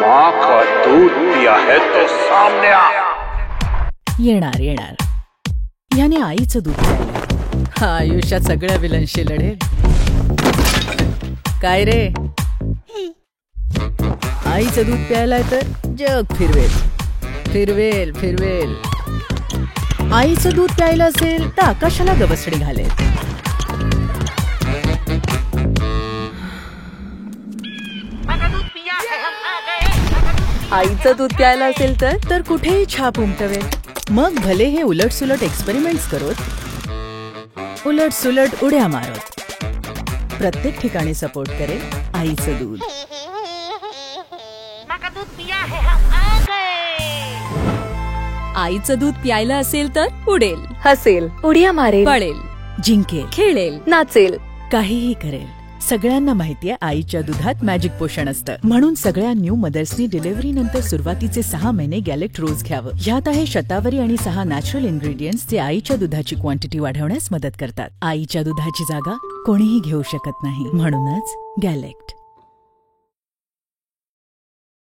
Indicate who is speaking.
Speaker 1: माँ का दूध पिया है तो सामने आ।
Speaker 2: येणार याने आईचं दूध प्यायलं. हा आयुष्यात सगळ्या विलनशी लढेल. काय रे, आईचं दूध प्यायलाय तर जग फिरवेल. आईचं दूध प्यायला असेल तर आकाशाला गवसणी घालेल. आईचं दूध प्यायला असेल तर कुठेही छाप उमटवेल. मग भले हे उलटसुलट एक्सपेरिमेंट्स करोत, उलटसुलट उड्या मारत, प्रत्येक ठिकाणी सपोर्ट करेल आईचं दूध.
Speaker 3: आईचं दूध प्यायला असेल तर उडेल,
Speaker 4: हसेल, उड्या मारेल,
Speaker 3: पळेल,
Speaker 2: जिंकेल,
Speaker 3: खेळेल,
Speaker 4: नाचेल,
Speaker 2: काहीही करेल. सगळ्यांना माहितीये आईच्या दुधात मॅजिक पोषण असतं. म्हणून सगळ्या न्यू मदर्सनी डिलिव्हरी नंतर सुरुवातीचे 6 महिने गॅलेक्ट रोज घ्यावं. ह्यात आहे शतावरी आणि 6 नॅचरल इन्ग्रेडियंट्स जे आईच्या दुधाची क्वांटिटी वाढवण्यास मदत करतात. आईच्या दुधाची जागा कोणीही घेऊ शकत नाही. म्हणूनच गॅलेक्ट.